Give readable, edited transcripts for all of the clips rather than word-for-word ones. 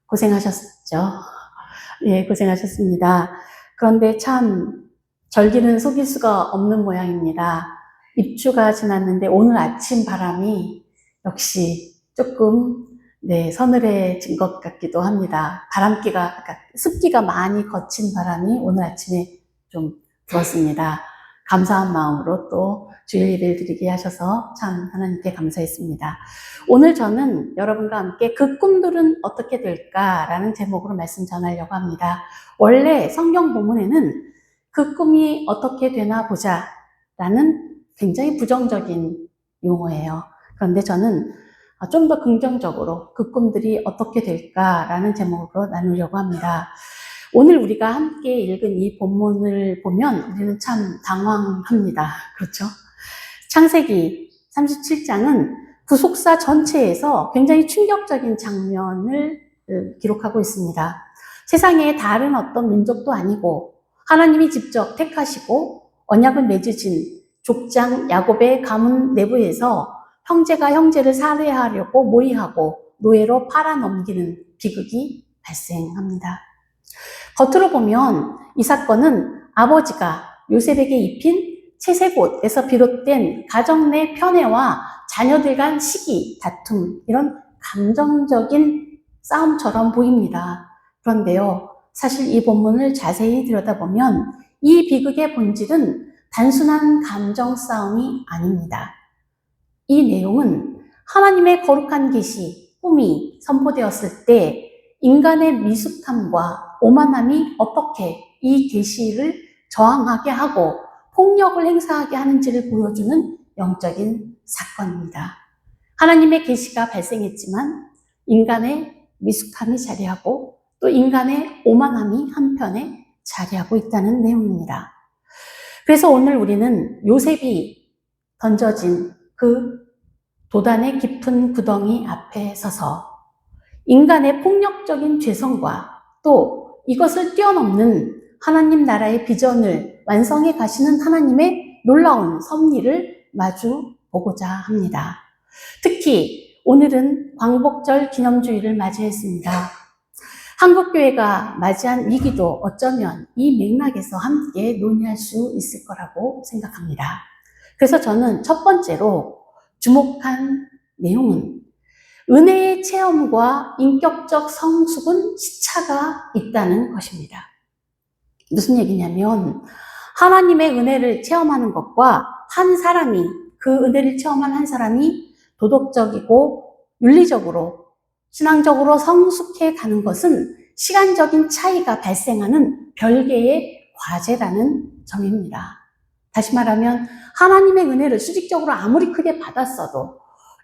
고생하셨죠? 예, 고생하셨습니다. 그런데 참 절기는 속일 수가 없는 모양입니다. 입추가 지났는데 오늘 아침 바람이 역시 조금 서늘해진 것 같기도 합니다. 그러니까 습기가 많이 거친 바람이 오늘 아침에 좀 불었습니다. 감사한 마음으로 또 주일 예배를 드리게 하셔서 참 하나님께 감사했습니다. 오늘 저는 여러분과 함께 그 꿈들은 어떻게 될까라는 제목으로 말씀 전하려고 합니다. 원래 성경 본문에는 그 꿈이 어떻게 되나 보자 라는 굉장히 부정적인 용어예요. 그런데 저는 좀 더 긍정적으로 그 꿈들이 어떻게 될까라는 제목으로 나누려고 합니다. 오늘 우리가 함께 읽은 이 본문을 보면 우리는 참 당황합니다. 그렇죠? 창세기 37장은 구속사 전체에서 굉장히 충격적인 장면을 기록하고 있습니다. 세상에 다른 어떤 민족도 아니고 하나님이 직접 택하시고 언약을 맺으신 족장 야곱의 가문 내부에서 형제가 형제를 살해하려고 모의하고 노예로 팔아넘기는 비극이 발생합니다. 겉으로 보면 이 사건은 아버지가 요셉에게 입힌 채색옷에서 비롯된 가정 내 편애와 자녀들 간 시기, 다툼, 이런 감정적인 싸움처럼 보입니다. 그런데요, 사실 이 본문을 자세히 들여다보면 이 비극의 본질은 단순한 감정 싸움이 아닙니다. 이 내용은 하나님의 거룩한 계시, 꿈이 선포되었을 때 인간의 미숙함과 오만함이 어떻게 이 계시를 저항하게 하고 폭력을 행사하게 하는지를 보여주는 영적인 사건입니다. 하나님의 계시가 발생했지만 인간의 미숙함이 자리하고 또 인간의 오만함이 한편에 자리하고 있다는 내용입니다. 그래서 오늘 우리는 요셉이 던져진 그 도단의 깊은 구덩이 앞에 서서 인간의 폭력적인 죄성과 또 이것을 뛰어넘는 하나님 나라의 비전을 완성해 가시는 하나님의 놀라운 섭리를 마주 보고자 합니다. 특히 오늘은 광복절 기념주일을 맞이했습니다. 한국교회가 맞이한 위기도 어쩌면 이 맥락에서 함께 논의할 수 있을 거라고 생각합니다. 그래서 저는 첫 번째로 주목한 내용은 은혜의 체험과 인격적 성숙은 시차가 있다는 것입니다. 무슨 얘기냐면 하나님의 은혜를 체험하는 것과 한 사람이 그 은혜를 체험한 한 사람이 도덕적이고 윤리적으로 신앙적으로 성숙해 가는 것은 시간적인 차이가 발생하는 별개의 과제라는 점입니다. 다시 말하면 하나님의 은혜를 수직적으로 아무리 크게 받았어도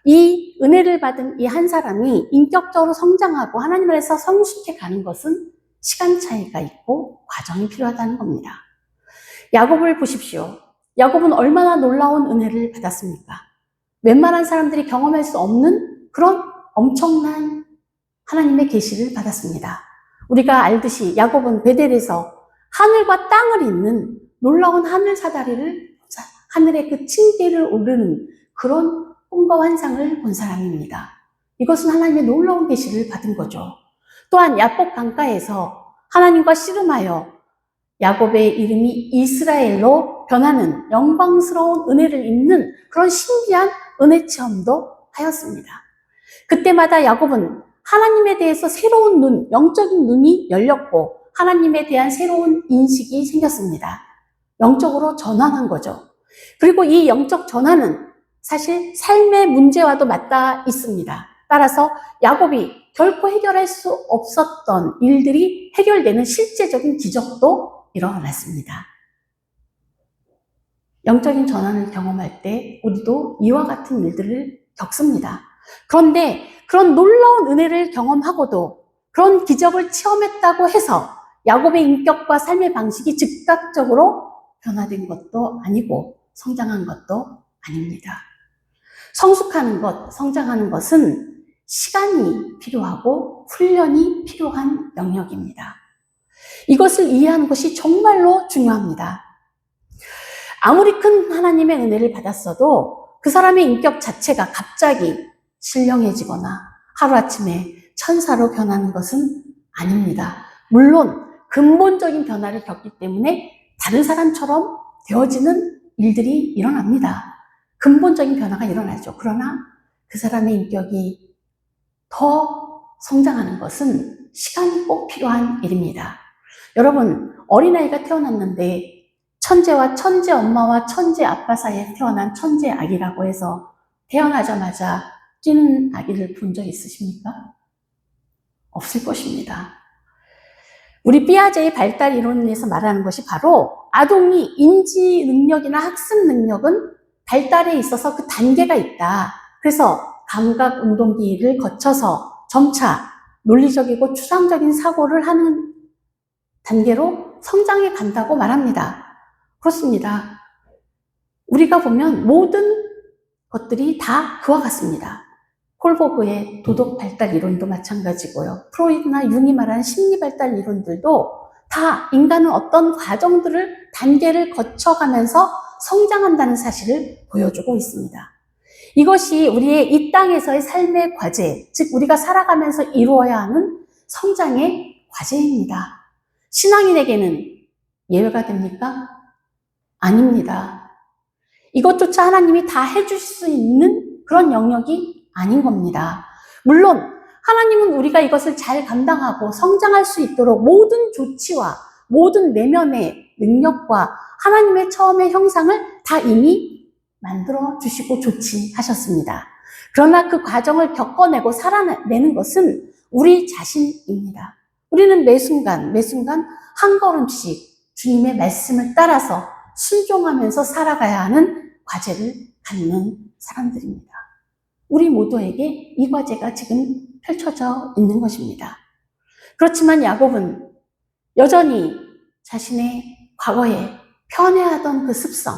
이 은혜를 받은 이 한 사람이 인격적으로 성장하고 하나님 안에서 성숙해 가는 것은 시간 차이가 있고 과정이 필요하다는 겁니다. 야곱을 보십시오. 야곱은 얼마나 놀라운 은혜를 받았습니까? 웬만한 사람들이 경험할 수 없는 그런 엄청난 하나님의 계시를 받았습니다. 우리가 알듯이 야곱은 베델에서 하늘과 땅을 잇는 놀라운 하늘 사다리를 하늘의 그 층계를 오르는 그런 꿈과 환상을 본 사람입니다. 이것은 하나님의 놀라운 계시를 받은 거죠. 또한 야복 강가에서 하나님과 씨름하여 야곱의 이름이 이스라엘로 변하는 영광스러운 은혜를 입는 그런 신비한 은혜 체험도 하였습니다. 그때마다 야곱은 하나님에 대해서 새로운 눈, 영적인 눈이 열렸고 하나님에 대한 새로운 인식이 생겼습니다. 영적으로 전환한 거죠. 그리고 이 영적 전환은 사실 삶의 문제와도 맞닿아 있습니다. 따라서 야곱이 결코 해결할 수 없었던 일들이 해결되는 실제적인 기적도 일어났습니다. 영적인 전환을 경험할 때 우리도 이와 같은 일들을 겪습니다. 그런데 그런 놀라운 은혜를 경험하고도 그런 기적을 체험했다고 해서 야곱의 인격과 삶의 방식이 즉각적으로 변화된 것도 아니고 성장한 것도 아닙니다. 성숙하는 것, 성장하는 것은 시간이 필요하고 훈련이 필요한 영역입니다. 이것을 이해하는 것이 정말로 중요합니다. 아무리 큰 하나님의 은혜를 받았어도 그 사람의 인격 자체가 갑자기 신령해지거나 하루아침에 천사로 변하는 것은 아닙니다. 물론 근본적인 변화를 겪기 때문에 다른 사람처럼 되어지는 일들이 일어납니다. 근본적인 변화가 일어나죠. 그러나 그 사람의 인격이 더 성장하는 것은 시간이 꼭 필요한 일입니다. 여러분, 어린아이가 태어났는데 천재와 천재 엄마와 천재 아빠 사이에 태어난 천재 아기라고 해서 태어나자마자 뛰는 아기를 본 적 있으십니까? 없을 것입니다. 우리 피아제의 발달 이론에서 말하는 것이 바로 아동이 인지 능력이나 학습 능력은 발달에 있어서 그 단계가 있다. 그래서 감각 운동기를 거쳐서 점차 논리적이고 추상적인 사고를 하는 단계로 성장해 간다고 말합니다. 그렇습니다. 우리가 보면 모든 것들이 다 그와 같습니다. 콜버그의 도덕 발달 이론도 마찬가지고요. 프로이드나 융이 말하는 심리 발달 이론들도 다 인간은 어떤 과정들을 단계를 거쳐가면서 성장한다는 사실을 보여주고 있습니다. 이것이 우리의 이 땅에서의 삶의 과제, 즉 우리가 살아가면서 이루어야 하는 성장의 과제입니다. 신앙인에게는 예외가 됩니까? 아닙니다. 이것조차 하나님이 다 해줄 수 있는 그런 영역이 아닌 겁니다. 물론 하나님은 우리가 이것을 잘 감당하고 성장할 수 있도록 모든 조치와 모든 내면의 능력과 하나님의 처음의 형상을 다 이미 만들어 주시고 조치하셨습니다. 그러나 그 과정을 겪어내고 살아내는 것은 우리 자신입니다. 우리는 매 순간 한 걸음씩 주님의 말씀을 따라서 순종하면서 살아가야 하는 과제를 갖는 사람들입니다. 우리 모두에게 이 과제가 지금 펼쳐져 있는 것입니다. 그렇지만 야곱은 여전히 자신의 과거에 편애하던 그 습성,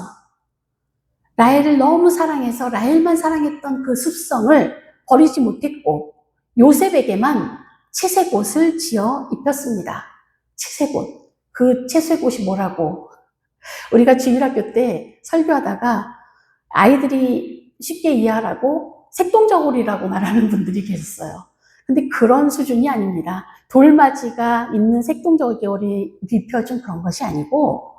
라헬을 너무 사랑해서 라헬만 사랑했던 그 습성을 버리지 못했고 요셉에게만 채색옷을 지어 입혔습니다. 채색옷. 그 채색옷이 뭐라고? 우리가 주일학교 때 설교하다가 아이들이 쉽게 이해하라고 색동저고리라고 말하는 분들이 계셨어요. 근데 그런 수준이 아닙니다. 돌맞이가 있는 색동저고리 입혀준 그런 것이 아니고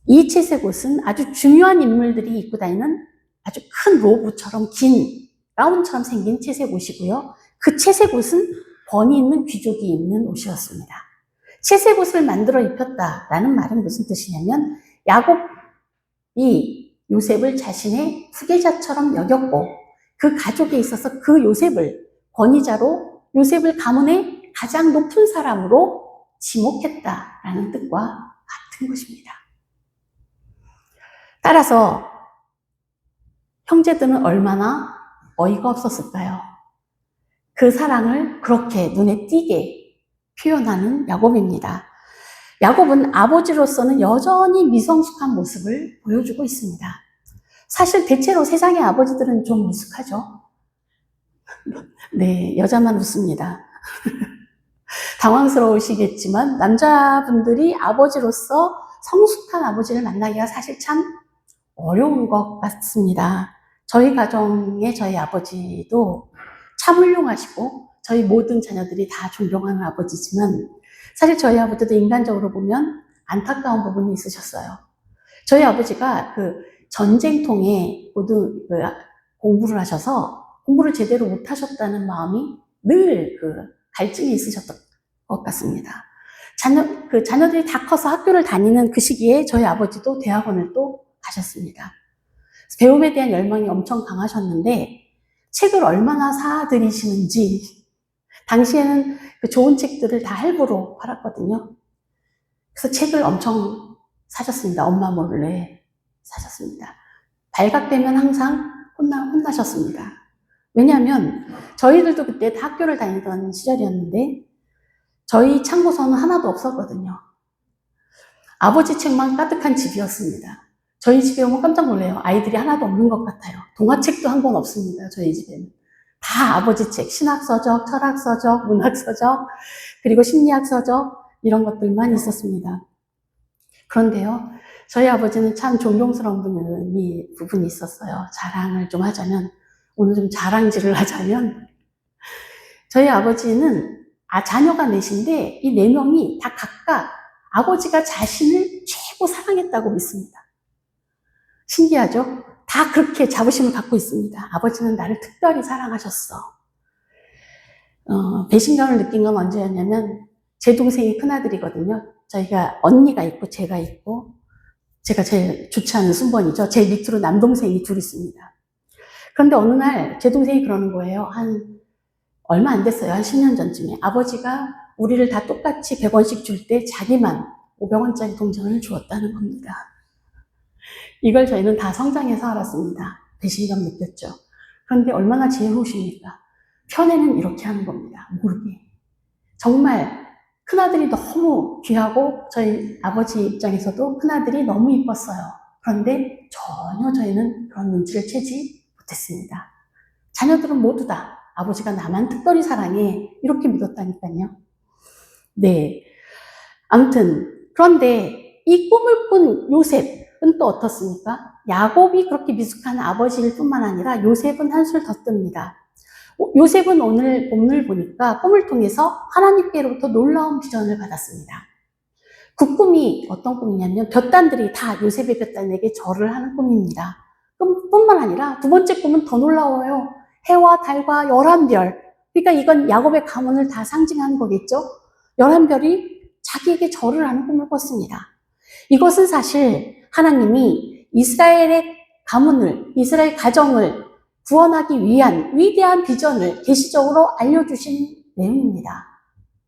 이 채색옷은 아주 중요한 인물들이 입고 다니는 아주 큰 로브처럼 긴 가운처럼 생긴 채색옷이고요. 그 채색옷은 권위 있는 귀족이 입는 옷이었습니다. 채색옷을 만들어 입혔다라는 말은 무슨 뜻이냐면 야곱이 요셉을 자신의 후계자처럼 여겼고 그 가족에 있어서 그 요셉을 권위자로 요셉을 가문의 가장 높은 사람으로 지목했다라는 뜻과 같은 것입니다. 따라서 형제들은 얼마나 어이가 없었을까요? 그 사랑을 그렇게 눈에 띄게 표현하는 야곱입니다. 야곱은 아버지로서는 여전히 미성숙한 모습을 보여주고 있습니다. 사실 대체로 세상의 아버지들은 좀 미숙하죠. 네, 여자만 웃습니다. 당황스러우시겠지만 남자분들이 아버지로서 성숙한 아버지를 만나기가 사실 참 어려운 것 같습니다. 저희 가정의 저희 아버지도 참 훌륭하시고 저희 모든 자녀들이 다 존경하는 아버지지만 사실 저희 아버지도 인간적으로 보면 안타까운 부분이 있으셨어요. 저희 아버지가 그 전쟁통에 모두 공부를 하셔서 공부를 제대로 못하셨다는 마음이 늘 그 갈증이 있으셨던 것 같습니다. 자녀들이 다 커서 학교를 다니는 그 시기에 저희 아버지도 대학원을 또 가셨습니다. 배움에 대한 열망이 엄청 강하셨는데 책을 얼마나 사드리시는지 당시에는 그 좋은 책들을 다 할부로 팔았거든요. 그래서 책을 엄청 사셨습니다. 엄마 몰래 사셨습니다. 발각되면 항상 혼나셨습니다. 왜냐하면 저희들도 그때 다 학교를 다니던 시절이었는데 저희 참고서는 하나도 없었거든요. 아버지 책만 가득한 집이었습니다. 저희 집에 오면 깜짝 놀래요. 아이들이 하나도 없는 것 같아요. 동화책도 한 권 없습니다. 저희 집에는. 다 아버지 책, 신학서적, 철학서적, 문학서적, 그리고 심리학서적 이런 것들만 있었습니다. 그런데요, 저희 아버지는 참 존경스러운 부분이 있었어요. 자랑을 좀 하자면, 오늘 좀 자랑질을 하자면 저희 아버지는 자녀가 넷인데 이 네 명이 다 각각 아버지가 자신을 최고 사랑했다고 믿습니다. 신기하죠? 다 그렇게 자부심을 갖고 있습니다. 아버지는 나를 특별히 사랑하셨어. 배신감을 느낀 건 언제였냐면 제 동생이 큰아들이거든요. 저희가 언니가 있고 제가 있고 제가 제일 좋지 않은 순번이죠. 제 밑으로 남동생이 둘 있습니다. 그런데 어느 날 제 동생이 그러는 거예요. 얼마 안 됐어요. 한 10년 전쯤에. 아버지가 우리를 다 똑같이 100원씩 줄 때 자기만 500원짜리 동전을 주었다는 겁니다. 이걸 저희는 다 성장해서 알았습니다. 배신감 느꼈죠. 그런데 얼마나 지혜로우십니까? 편애는 이렇게 하는 겁니다. 모르게. 정말 큰아들이 너무 귀하고 저희 아버지 입장에서도 큰아들이 너무 이뻤어요. 그런데 전혀 저희는 그런 눈치를 채지 못했습니다. 자녀들은 모두 다 아버지가 나만 특별히 사랑해 이렇게 믿었다니까요. 네. 아무튼 그런데 이 꿈을 꾼 요셉은 또 어떻습니까? 야곱이 그렇게 미숙한 아버지일 뿐만 아니라 요셉은 한술 더 뜹니다. 요셉은 오늘 본문을 보니까 꿈을 통해서 하나님께로부터 놀라운 비전을 받았습니다. 그 꿈이 어떤 꿈이냐면 볏단들이 다 요셉의 볏단에게 절을 하는 꿈입니다. 뿐만 아니라 두 번째 꿈은 더 놀라워요. 해와 달과 11별. 그러니까 이건 야곱의 가문을 다 상징하는 거겠죠. 11별이 자기에게 절을 하는 꿈을 꿨습니다. 이것은 사실 하나님이 이스라엘의 가문을, 이스라엘 가정을 구원하기 위한 위대한 비전을 계시적으로 알려주신 내용입니다.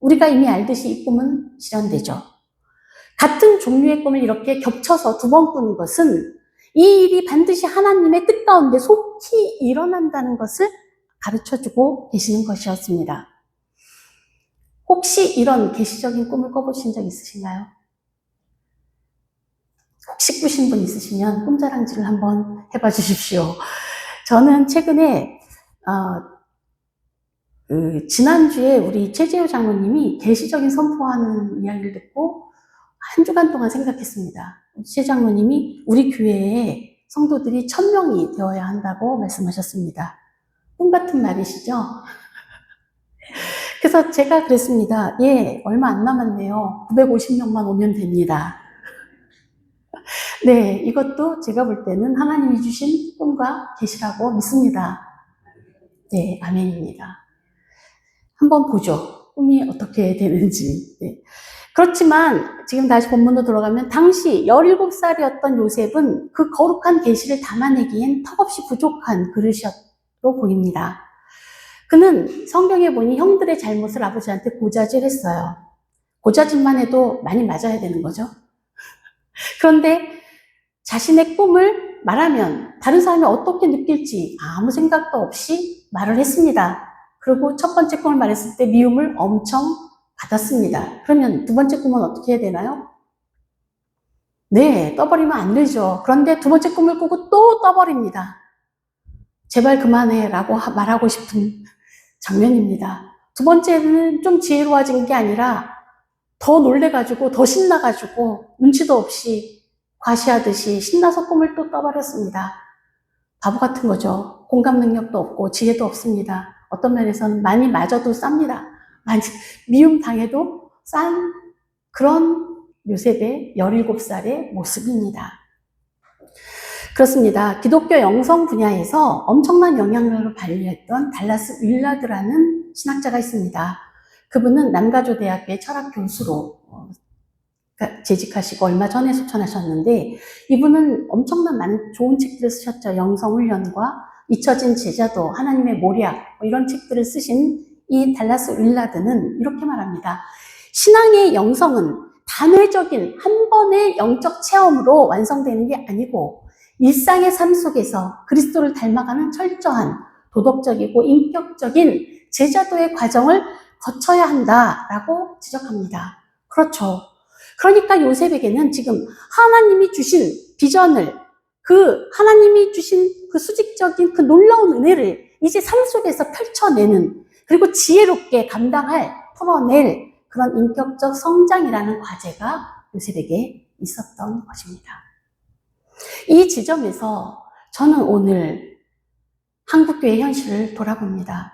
우리가 이미 알듯이 이 꿈은 실현되죠. 같은 종류의 꿈을 이렇게 겹쳐서 두 번 꾸는 것은 이 일이 반드시 하나님의 뜻 가운데 속히 일어난다는 것을 가르쳐주고 계시는 것이었습니다. 혹시 이런 계시적인 꿈을 꿔보신 적 있으신가요? 혹시 꾸신 분 있으시면 꿈자랑질을 한번 해봐 주십시오. 저는 최근에 지난주에 우리 최재호 장로님이 계시적인 선포하는 이야기를 듣고 한 주간 동안 생각했습니다. 최 장로님이 우리 교회에 성도들이 1000명이 되어야 한다고 말씀하셨습니다. 꿈 같은 말이시죠? 그래서 제가 그랬습니다. 예, 얼마 안 남았네요. 950명만 오면 됩니다. 네, 이것도 제가 볼 때는 하나님이 주신 꿈과 계시라고 믿습니다. 네, 아멘입니다. 한번 보죠. 꿈이 어떻게 되는지. 네. 그렇지만 지금 다시 본문으로 돌아가면 당시 17살이었던 요셉은 그 거룩한 계시를 담아내기엔 턱없이 부족한 그릇으로 보입니다. 그는 성경에 보니 형들의 잘못을 아버지한테 고자질했어요. 고자질만 해도 많이 맞아야 되는 거죠. 그런데 자신의 꿈을 말하면 다른 사람이 어떻게 느낄지 아무 생각도 없이 말을 했습니다. 그리고 첫 번째 꿈을 말했을 때 미움을 엄청 받았습니다. 그러면 두 번째 꿈은 어떻게 해야 되나요? 네, 떠버리면 안 되죠. 그런데 두 번째 꿈을 꾸고 또 떠버립니다. 제발 그만해 라고 말하고 싶은 장면입니다. 두 번째는 좀 지혜로워진 게 아니라 더 놀래가지고 더 신나가지고 눈치도 없이 과시하듯이 신나서 꿈을 또 떠버렸습니다. 바보 같은 거죠. 공감 능력도 없고 지혜도 없습니다. 어떤 면에서는 많이 맞아도 쌉니다. 많이 미움 당해도 싼 그런 요셉의 17살의 모습입니다. 그렇습니다. 기독교 영성 분야에서 엄청난 영향력을 발휘했던 달라스 윌라드라는 신학자가 있습니다. 그분은 남가조 대학교의 철학 교수로 재직하시고 얼마 전에 소천하셨는데 이분은 엄청난 많은 좋은 책들을 쓰셨죠. 영성훈련과 잊혀진 제자도, 하나님의 모략 이런 책들을 쓰신 이 달라스 윌라드는 이렇게 말합니다. 신앙의 영성은 단회적인 한 번의 영적 체험으로 완성되는 게 아니고 일상의 삶 속에서 그리스도를 닮아가는 철저한 도덕적이고 인격적인 제자도의 과정을 거쳐야 한다라고 지적합니다. 그렇죠. 그러니까 요셉에게는 지금 하나님이 주신 비전을, 하나님이 주신 그 수직적인 그 놀라운 은혜를 이제 삶 속에서 펼쳐내는, 그리고 지혜롭게 풀어낼 그런 인격적 성장이라는 과제가 요셉에게 있었던 것입니다. 이 지점에서 저는 오늘 한국교회 현실을 돌아봅니다.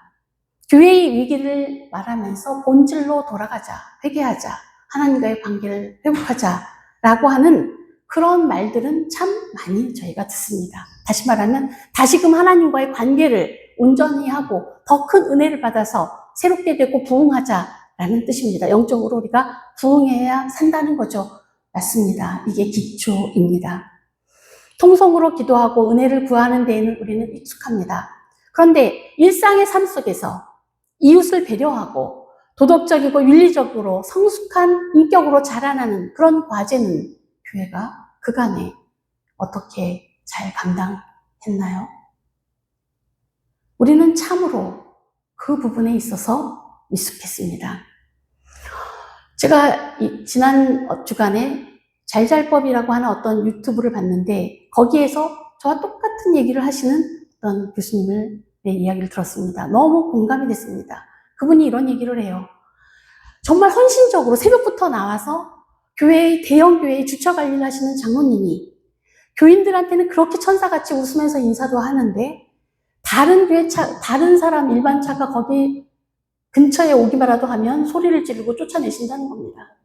교회의 위기를 말하면서 본질로 돌아가자, 회개하자, 하나님과의 관계를 회복하자라고 하는 그런 말들은 참 많이 저희가 듣습니다. 다시 말하면 다시금 하나님과의 관계를 온전히 하고 더 큰 은혜를 받아서 새롭게 되고 부흥하자라는 뜻입니다. 영적으로 우리가 부흥해야 산다는 거죠. 맞습니다. 이게 기초입니다. 통성으로 기도하고 은혜를 구하는 데에는 우리는 익숙합니다. 그런데 일상의 삶 속에서 이웃을 배려하고 도덕적이고 윤리적으로 성숙한 인격으로 자라나는 그런 과제는 교회가 그간에 어떻게 잘 감당했나요? 우리는 참으로 그 부분에 있어서 미숙했습니다. 제가 지난 주간에 잘잘법이라고 하는 어떤 유튜브를 봤는데 거기에서 저와 똑같은 얘기를 하시는 어떤 교수님의 이야기를 들었습니다. 너무 공감이 됐습니다. 그분이 이런 얘기를 해요. 정말 헌신적으로 새벽부터 나와서 대형 교회의 주차 관리를 하시는 장로님이 교인들한테는 그렇게 천사같이 웃으면서 인사도 하는데 다른 사람 일반 차가 거기 근처에 오기만라도 하면 소리를 지르고 쫓아내신다는 겁니다.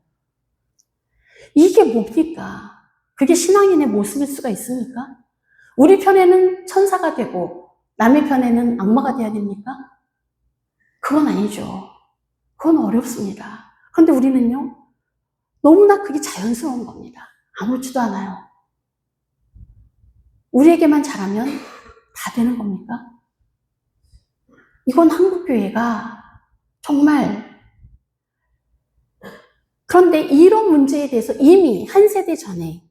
이게 뭡니까? 그게 신앙인의 모습일 수가 있습니까? 우리 편에는 천사가 되고 남의 편에는 악마가 돼야 됩니까? 그건 아니죠. 그건 어렵습니다. 그런데 우리는요, 너무나 그게 자연스러운 겁니다. 아무렇지도 않아요. 우리에게만 잘하면 다 되는 겁니까? 이건 한국교회가 정말, 그런데 이런 문제에 대해서 이미 한 세대 전에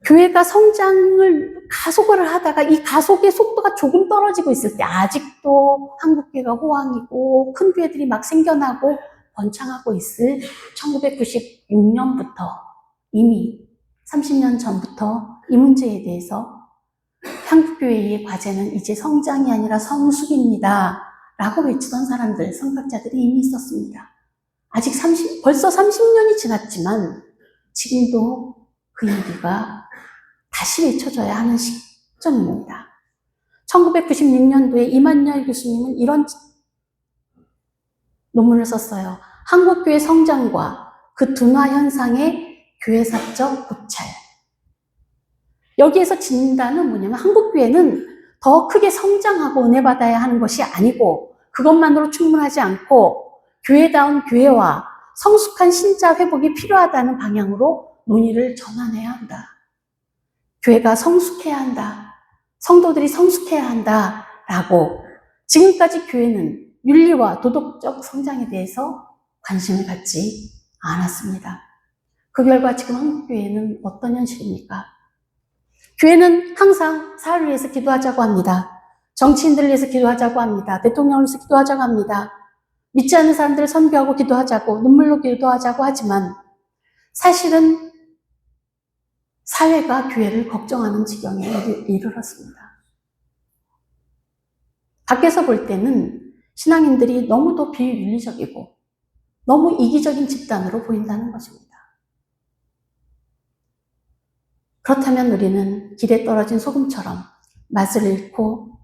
교회가 성장을 가속을 하다가 이 가속의 속도가 조금 떨어지고 있을 때 아직도 한국교회가 호황이고 큰 교회들이 막 생겨나고 번창하고 있을 1996년부터 이미 30년 전부터 이 문제에 대해서 한국교회의 과제는 이제 성장이 아니라 성숙입니다 라고 외치던 사람들, 선각자들이 이미 있었습니다. 벌써 30년이 지났지만 지금도 그 얘기가 다시 외쳐져야 하는 시점입니다. 1996년도에 이만열 교수님은 이런 논문을 썼어요. 한국교회 성장과 그 둔화 현상의 교회사적 고찰. 여기에서 진단은 뭐냐면 한국교회는 더 크게 성장하고 은혜 받아야 하는 것이 아니고 그것만으로 충분하지 않고 교회다운 교회와 성숙한 신자 회복이 필요하다는 방향으로 논의를 전환해야 한다. 교회가 성숙해야 한다. 성도들이 성숙해야 한다라고 지금까지 교회는 윤리와 도덕적 성장에 대해서 관심을 갖지 않았습니다. 그 결과 지금 한국교회는 어떤 현실입니까? 교회는 항상 사회를 위해서 기도하자고 합니다. 정치인들을 위해서 기도하자고 합니다. 대통령을 위해서 기도하자고 합니다. 믿지 않는 사람들을 선교하고 기도하자고 눈물로 기도하자고 하지만 사실은 사회가 교회를 걱정하는 지경에 이르렀습니다. 밖에서 볼 때는 신앙인들이 너무도 비윤리적이고 너무 이기적인 집단으로 보인다는 것입니다. 그렇다면 우리는 길에 떨어진 소금처럼 맛을 잃고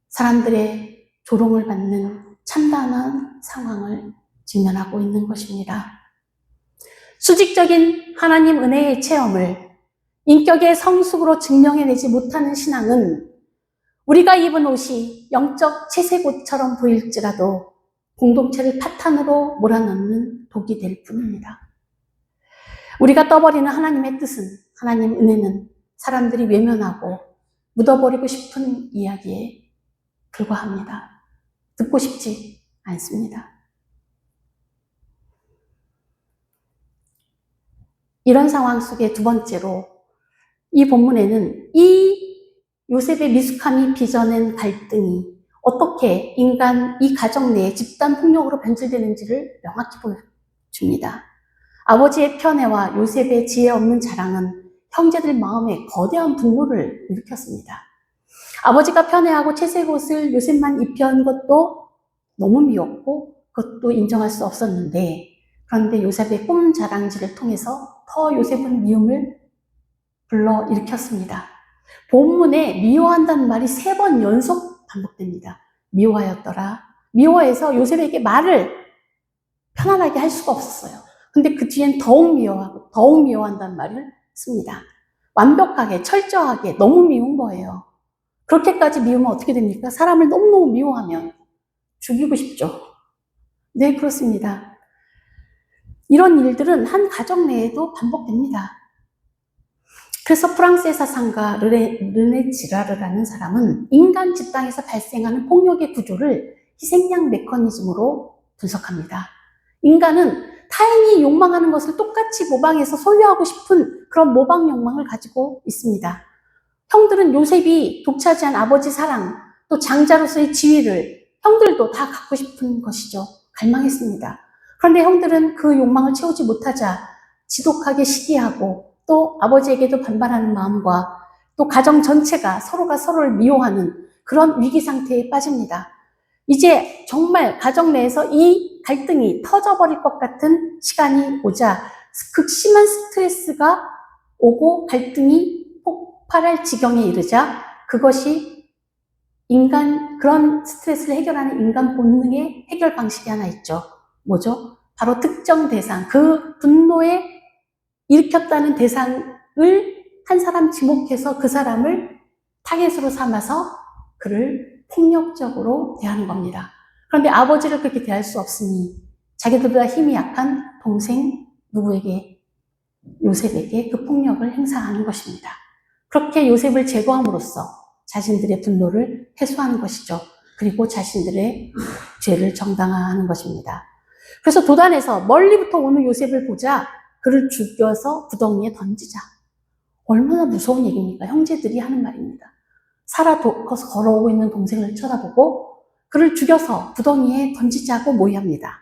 사람들의 조롱을 받는 참담한 상황을 직면하고 있는 것입니다. 수직적인 하나님 은혜의 체험을 인격의 성숙으로 증명해내지 못하는 신앙은 우리가 입은 옷이 영적 채색옷처럼 보일지라도 공동체를 파탄으로 몰아넣는 독이 될 뿐입니다. 우리가 떠버리는 하나님의 뜻은, 하나님 은혜는 사람들이 외면하고 묻어버리고 싶은 이야기에 불과합니다. 듣고 싶지 않습니다. 이런 상황 속에 두 번째로 이 본문에는 이 요셉의 미숙함이 빚어낸 갈등이 어떻게 이 가정 내에 집단 폭력으로 변질되는지를 명확히 보여줍니다. 아버지의 편애와 요셉의 지혜 없는 자랑은 형제들 마음에 거대한 분노를 일으켰습니다. 아버지가 편애하고 채색 옷을 요셉만 입혀한 것도 너무 미웠고 그것도 인정할 수 없었는데 그런데 요셉의 꿈 자랑질을 통해서 더 요셉은 미움을 불러일으켰습니다. 본문에 미워한다는 말이 3번 연속 반복됩니다. 미워하였더라. 미워해서 요셉에게 말을 편안하게 할 수가 없었어요. 근데 그 뒤엔 더욱 미워하고 더욱 미워한다는 말을 씁니다. 완벽하게, 철저하게 너무 미운 거예요. 그렇게까지 미우면 어떻게 됩니까? 사람을 너무너무 미워하면 죽이고 싶죠. 네, 그렇습니다. 이런 일들은 한 가정 내에도 반복됩니다. 그래서 프랑스의 사상가 르네 지라르라는 사람은 인간 집단에서 발생하는 폭력의 구조를 희생양 메커니즘으로 분석합니다. 인간은 타인이 욕망하는 것을 똑같이 모방해서 소유하고 싶은 그런 모방 욕망을 가지고 있습니다. 형들은 요셉이 독차지한 아버지 사랑, 또 장자로서의 지위를 형들도 다 갖고 싶은 것이죠. 갈망했습니다. 그런데 형들은 그 욕망을 채우지 못하자 지독하게 시기하고 또 아버지에게도 반발하는 마음과 또 가정 전체가 서로가 서로를 미워하는 그런 위기 상태에 빠집니다. 이제 정말 가정 내에서 이 갈등이 터져버릴 것 같은 시간이 오자 극심한 스트레스가 오고 갈등이 폭발할 지경에 이르자 그것이 그런 스트레스를 해결하는 인간 본능의 해결 방식이 하나 있죠. 뭐죠? 바로 특정 대상, 그 분노에 일으켰다는 대상을 한 사람 지목해서 그 사람을 타겟으로 삼아서 그를 폭력적으로 대하는 겁니다. 그런데 아버지를 그렇게 대할 수 없으니 자기들보다 힘이 약한 동생 누구에게, 요셉에게 그 폭력을 행사하는 것입니다. 그렇게 요셉을 제거함으로써 자신들의 분노를 해소하는 것이죠. 그리고 자신들의 죄를 정당화하는 것입니다. 그래서 도단에서 멀리부터 오는 요셉을 보자 그를 죽여서 구덩이에 던지자. 얼마나 무서운 얘기입니까? 형제들이 하는 말입니다. 살아 걸어오고 있는 동생을 쳐다보고 그를 죽여서 구덩이에 던지자고 모의합니다.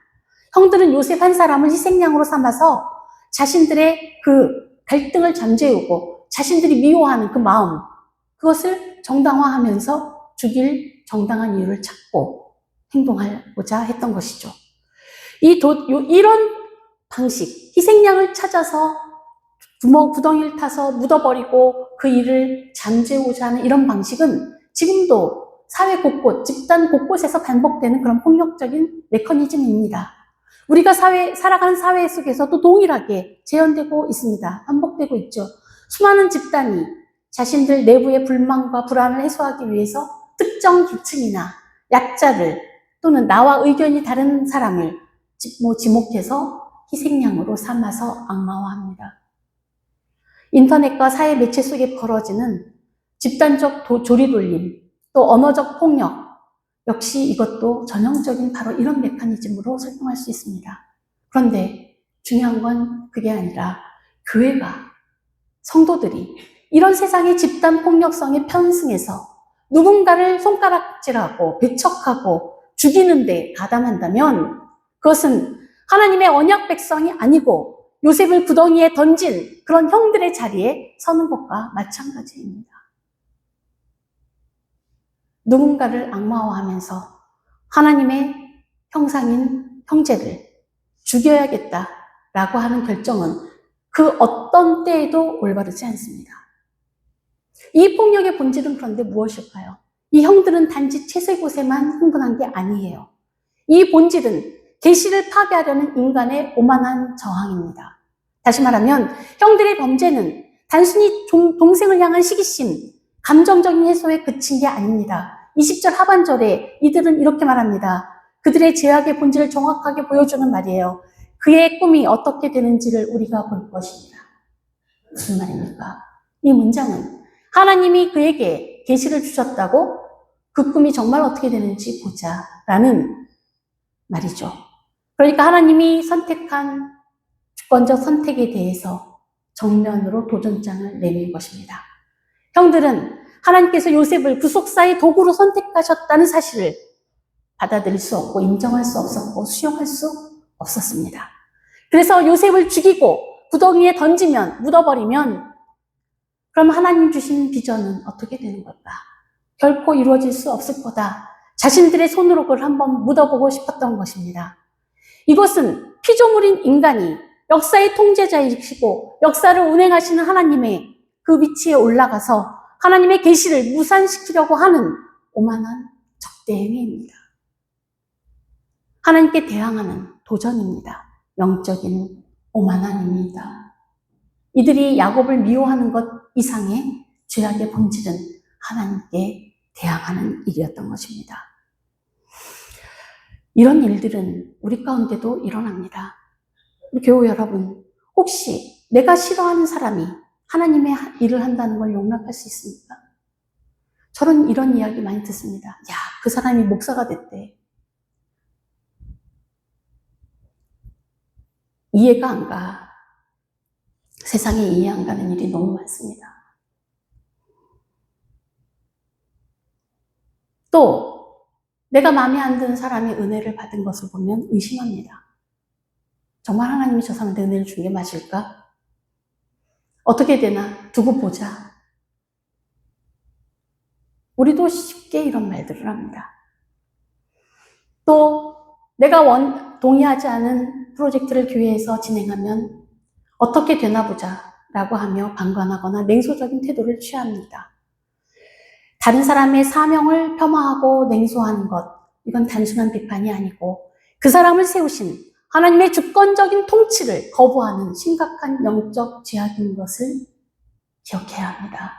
형들은 요셉 한 사람을 희생양으로 삼아서 자신들의 그 갈등을 잠재우고 자신들이 미워하는 그 마음, 그것을 정당화하면서 죽일 정당한 이유를 찾고 행동하고자 했던 것이죠. 이런 방식, 희생양을 찾아서 구덩이를 타서 묻어버리고 그 일을 잠재우고자 하는 이런 방식은 지금도 사회 곳곳, 집단 곳곳에서 반복되는 그런 폭력적인 메커니즘입니다. 우리가 살아가는 사회 속에서도 동일하게 재현되고 있습니다. 반복되고 있죠. 수많은 집단이 자신들 내부의 불만과 불안을 해소하기 위해서 특정 계층이나 약자를 또는 나와 의견이 다른 사람을 지목해서 희생양으로 삼아서 악마화합니다. 인터넷과 사회 매체 속에 벌어지는 집단적 조리돌림, 또 언어적 폭력, 역시 이것도 전형적인 바로 이런 메커니즘으로 설명할 수 있습니다. 그런데 중요한 건 그게 아니라 교회가, 성도들이 이런 세상의 집단 폭력성에 편승해서 누군가를 손가락질하고 배척하고 죽이는 데 가담한다면 그것은 하나님의 언약 백성이 아니고 요셉을 구덩이에 던진 그런 형들의 자리에 서는 것과 마찬가지입니다. 누군가를 악마화하면서 하나님의 형상인 형제를 죽여야겠다라고 하는 결정은 그 어떤 때에도 올바르지 않습니다. 이 폭력의 본질은 그런데 무엇일까요? 이 형들은 단지 채색옷에만 흥분한 게 아니에요. 이 본질은 계시를 파괴하려는 인간의 오만한 저항입니다. 다시 말하면 형들의 범죄는 단순히 동생을 향한 시기심, 감정적인 해소에 그친 게 아닙니다. 20절 하반절에 이들은 이렇게 말합니다. 그들의 죄악의 본질을 정확하게 보여주는 말이에요. 그의 꿈이 어떻게 되는지를 우리가 볼 것입니다. 무슨 말입니까? 이 문장은 하나님이 그에게 계시를 주셨다고 그 꿈이 정말 어떻게 되는지 보자라는 말이죠. 그러니까 하나님이 선택한 주권적 선택에 대해서 정면으로 도전장을 내민 것입니다. 형들은 하나님께서 요셉을 구속사의 도구로 선택하셨다는 사실을 받아들일 수 없고 인정할 수 없었고 수용할 수 없었습니다. 그래서 요셉을 죽이고 구덩이에 던지면, 묻어버리면 그럼 하나님 주신 비전은 어떻게 되는 걸까? 결코 이루어질 수 없을 거다. 자신들의 손으로 그걸 한번 묻어보고 싶었던 것입니다. 이것은 피조물인 인간이 역사의 통제자이시고 역사를 운행하시는 하나님의 그 위치에 올라가서 하나님의 계시를 무산시키려고 하는 오만한 적대 행위입니다. 하나님께 대항하는 도전입니다. 영적인 오만함입니다. 이들이 야곱을 미워하는 것 이상의 죄악의 본질은 하나님께 대항하는 일이었던 것입니다. 이런 일들은 우리 가운데도 일어납니다. 우리 교우 여러분, 혹시 내가 싫어하는 사람이 하나님의 일을 한다는 걸 용납할 수 있습니까? 저는 이런 이야기 많이 듣습니다. 야, 그 사람이 목사가 됐대. 이해가 안 가. 세상에 이해 안 가는 일이 너무 많습니다. 또 내가 마음에 안 드는 사람이 은혜를 받은 것을 보면 의심합니다. 정말 하나님이 저 사람한테 은혜를 준 게 맞을까? 어떻게 되나? 두고 보자. 우리도 쉽게 이런 말들을 합니다. 또 내가 동의하지 않은 프로젝트를 교회에서 진행하면 어떻게 되나 보자 라고 하며 방관하거나 냉소적인 태도를 취합니다. 다른 사람의 사명을 폄하하고 냉소하는 것, 이건 단순한 비판이 아니고 그 사람을 세우신 하나님의 주권적인 통치를 거부하는 심각한 영적 죄악인 것을 기억해야 합니다.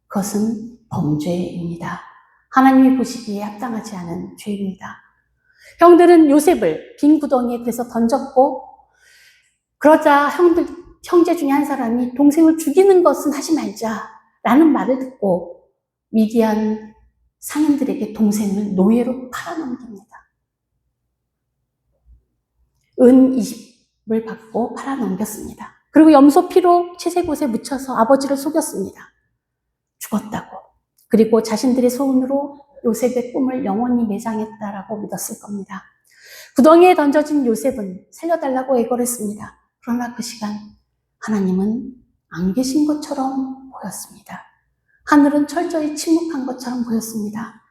그것은 범죄입니다. 하나님이 보시기에 합당하지 않은 죄입니다. 형들은 요셉을 빈 구덩이에 그래서 던졌고, 그러자 형제 중에 한 사람이 동생을 죽이는 것은 하지 말자라는 말을 듣고 미디안 상인들에게 동생을 노예로 팔아넘깁니다. 은 20을 받고 팔아넘겼습니다. 그리고 염소 피로 채색옷에 묻혀서 아버지를 속였습니다. 죽었다고. 그리고 자신들의 손으로 요셉의 꿈을 영원히 매장했다라고 믿었을 겁니다. 구덩이에 던져진 요셉은 살려달라고 애걸했습니다. 그러나 그 시간 하나님은 안 계신 것처럼 보였습니다. 하늘은 철저히 침묵한 것처럼 보였습니다.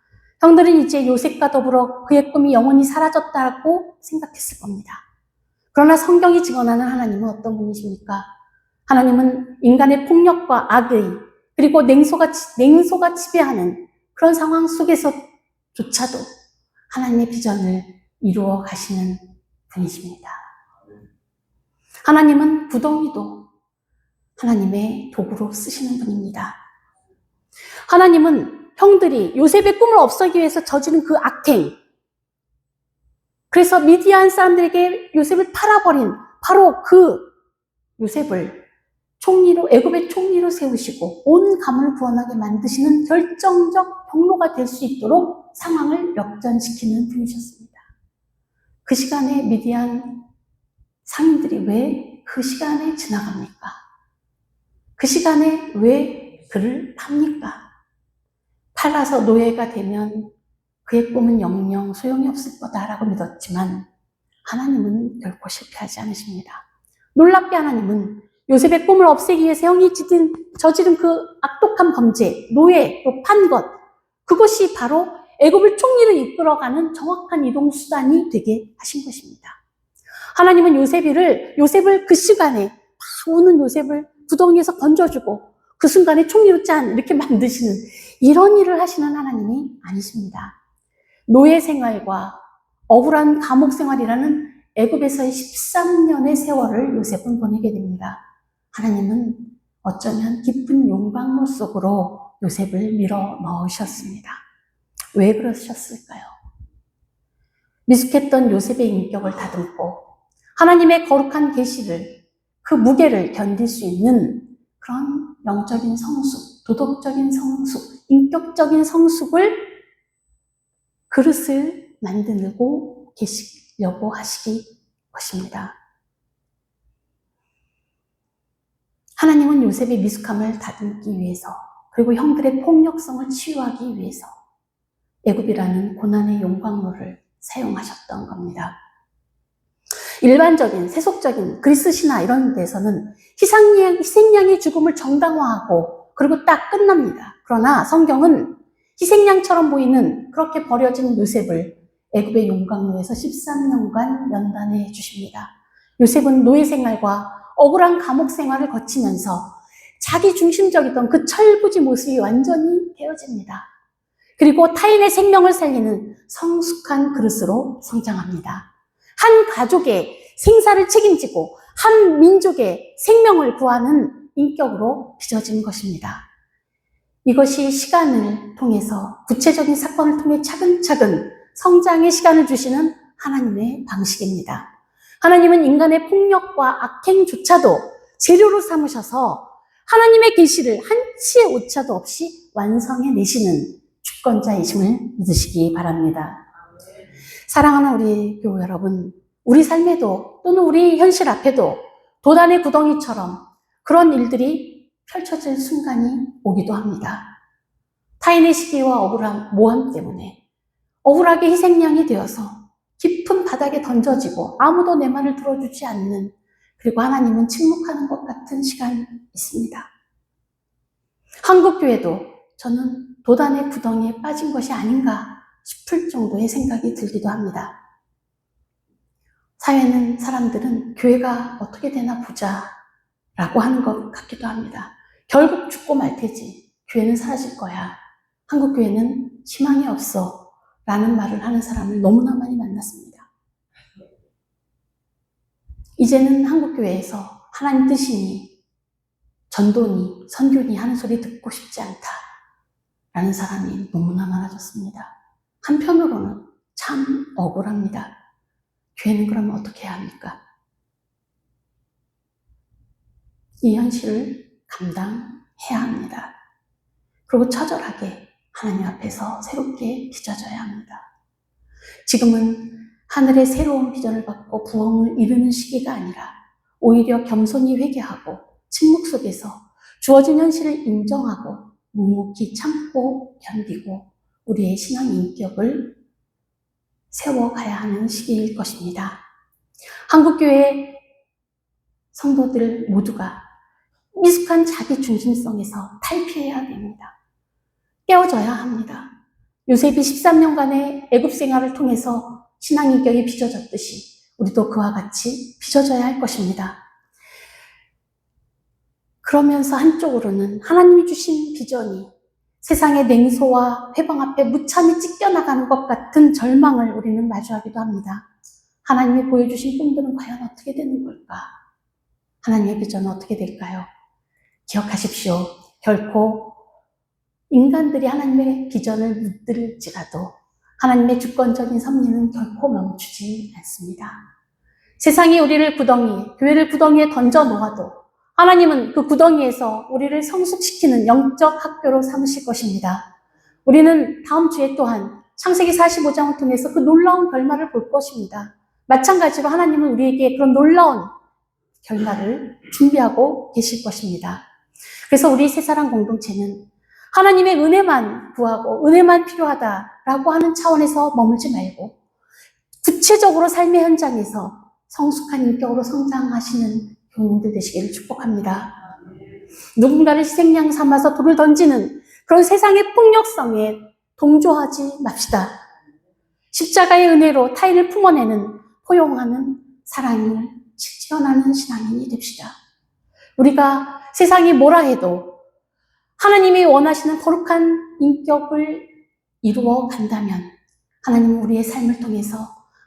형들은 이제 요셉과 더불어 그의 꿈이 영원히 사라졌다고 생각했을 겁니다. 그러나 성경이 증언하는 하나님은 어떤 분이십니까? 하나님은 인간의 폭력과 악의 그리고 냉소가 지배하는 그런 상황 속에서조차도 하나님의 비전을 이루어 가시는 분이십니다. 하나님은 구덩이도 하나님의 도구로 쓰시는 분입니다. 하나님은 형들이 요셉의 꿈을 없애기 위해서 저지른 그 악행, 그래서 미디안 사람들에게 요셉을 팔아버린 바로 그 요셉을 총리로, 애굽의 총리로 세우시고 온 가문을 구원하게 만드시는 결정적 경로가 될 수 있도록 상황을 역전시키는 분이셨습니다. 그 시간에 미디안 상인들이 왜 그 시간에 지나갑니까? 그 시간에 왜 그를 팝니까? 팔아서 노예가 되면 그의 꿈은 영영 소용이 없을 거다라고 믿었지만 하나님은 결코 실패하지 않으십니다. 놀랍게 하나님은 요셉의 꿈을 없애기 위해서 형이 저지른 그 악독한 범죄, 노예로 판 것, 그것이 바로 애굽을 총리로 이끌어가는 정확한 이동 수단이 되게 하신 것입니다. 하나님은 요셉을 그 시간에 막 우는 요셉을 구덩이에서 건져주고 그 순간에 총리로 짠 이렇게 만드시는 이런 일을 하시는 하나님이 아니십니다. 노예 생활과 억울한 감옥 생활이라는 애굽에서의 13년의 세월을 요셉은 보내게 됩니다. 하나님은 어쩌면 깊은 용광로 속으로 요셉을 밀어 넣으셨습니다. 왜 그러셨을까요? 미숙했던 요셉의 인격을 다듬고 하나님의 거룩한 계시를, 그 무게를 견딜 수 있는 그런 영적인 성숙, 도덕적인 성숙, 인격적인 성숙을 그릇을 만들고 계시려고 하시기 것입니다. 하나님은 요셉의 미숙함을 다듬기 위해서, 그리고 형들의 폭력성을 치유하기 위해서 애굽이라는 고난의 용광로를 사용하셨던 겁니다. 일반적인 세속적인 그리스 신화 이런 데서는 희생양의 죽음을 정당화하고 그리고 딱 끝납니다. 그러나 성경은 희생양처럼 보이는 그렇게 버려진 요셉을 애굽의 용광로에서 13년간 연단해 주십니다. 요셉은 노예 생활과 억울한 감옥 생활을 거치면서 자기 중심적이던 그 철부지 모습이 완전히 되어집니다. 그리고 타인의 생명을 살리는 성숙한 그릇으로 성장합니다. 한 가족의 생사를 책임지고 한 민족의 생명을 구하는 인격으로 빚어진 것입니다. 이것이 시간을 통해서 구체적인 사건을 통해 차근차근 성장의 시간을 주시는 하나님의 방식입니다. 하나님은 인간의 폭력과 악행조차도 재료로 삼으셔서 하나님의 계시를 한치의 오차도 없이 완성해 내시는 주권자이심을 믿으시기 바랍니다. 사랑하는 우리 교회 여러분, 우리 삶에도 또는 우리 현실 앞에도 도단의 구덩이처럼 그런 일들이 펼쳐질 순간이 오기도 합니다. 타인의 시기와 억울한 모함 때문에 억울하게 희생양이 되어서 깊은 바닥에 던져지고 아무도 내 말을 들어주지 않는, 그리고 하나님은 침묵하는 것 같은 시간이 있습니다. 한국교회도 저는 도단의 구덩이에 빠진 것이 아닌가 싶을 정도의 생각이 들기도 합니다. 사회는, 사람들은 교회가 어떻게 되나 보자 라고 하는 것 같기도 합니다. 결국 죽고 말 테지, 교회는 사라질 거야, 한국교회는 희망이 없어 라는 말을 하는 사람을 너무나 많이 만났습니다. 이제는 한국교회에서 하나님 뜻이니, 전도니, 선교니 하는 소리 듣고 싶지 않다 라는 사람이 너무나 많아졌습니다. 한편으로는 참 억울합니다. 교회는 그러면 어떻게 해야 합니까? 이 현실을 감당해야 합니다. 그리고 처절하게 하나님 앞에서 새롭게 빚어져야 합니다. 지금은 하늘의 새로운 비전을 받고 부흥을 이루는 시기가 아니라 오히려 겸손히 회개하고 침묵 속에서 주어진 현실을 인정하고 묵묵히 참고 견디고 우리의 신앙 인격을 세워가야 하는 시기일 것입니다. 한국교회 성도들 모두가 미숙한 자기 중심성에서 탈피해야 됩니다. 깨어져야 합니다. 요셉이 13년간의 애굽 생활을 통해서 신앙 인격이 빚어졌듯이 우리도 그와 같이 빚어져야 할 것입니다. 그러면서 한쪽으로는 하나님이 주신 비전이 세상의 냉소와 회방 앞에 무참히 찢겨나가는 것 같은 절망을 우리는 마주하기도 합니다. 하나님이 보여주신 꿈들은 과연 어떻게 되는 걸까? 하나님의 비전은 어떻게 될까요? 기억하십시오. 결코 인간들이 하나님의 비전을 묻들지라도 하나님의 주권적인 섭리는 결코 멈추지 않습니다. 세상이 우리를 교회를 구덩이에 던져 놓아도 하나님은 그 구덩이에서 우리를 성숙시키는 영적 학교로 삼으실 것입니다. 우리는 다음 주에 또한 창세기 45장을 통해서 그 놀라운 결말을 볼 것입니다. 마찬가지로 하나님은 우리에게 그런 놀라운 결말을 준비하고 계실 것입니다. 그래서 우리 새사랑 공동체는 하나님의 은혜만 구하고 은혜만 필요하다라고 하는 차원에서 머물지 말고 구체적으로 삶의 현장에서 성숙한 인격으로 성장하시는 교우님들 되시기를 축복합니다. 누군가를 희생양 삼아서 돌을 던지는 그런 세상의 폭력성에 동조하지 맙시다. 십자가의 은혜로 타인을 품어내는 포용하는 사랑을 실천하는 신앙인이 됩시다. 우리가 세상이 뭐라 해도 하나님이 원하시는 거룩한 인격을 이루어 간다면 하나님은 우리의 삶을 통해서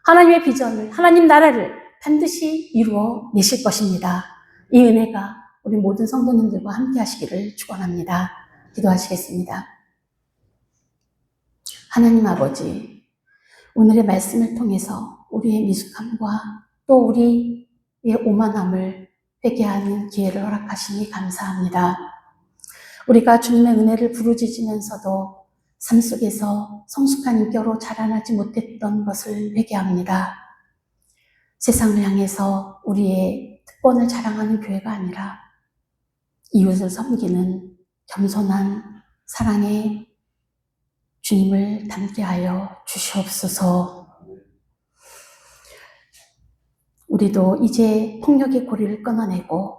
하나님의 비전을, 하나님 나라를 반드시 이루어 내실 것입니다. 이 은혜가 우리 모든 성도님들과 함께 하시기를 축원합니다. 기도하시겠습니다. 하나님 아버지, 오늘의 말씀을 통해서 우리의 미숙함과 또 우리의 오만함을 회개하는 기회를 허락하시니 감사합니다. 우리가 주님의 은혜를 부르짖으면서도 삶 속에서 성숙한 인격으로 자라나지 못했던 것을 회개합니다. 세상을 향해서 우리의 특권을 자랑하는 교회가 아니라 이웃을 섬기는 겸손한 사랑의 주님을 닮게 하여 주시옵소서. 우리도 이제 폭력의 고리를 끊어내고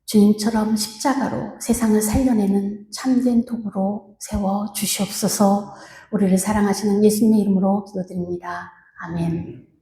주님처럼 십자가로 세상을 살려내는 참된 도구로 세워 주시옵소서. 우리를 사랑하시는 예수님의 이름으로 기도드립니다. 아멘.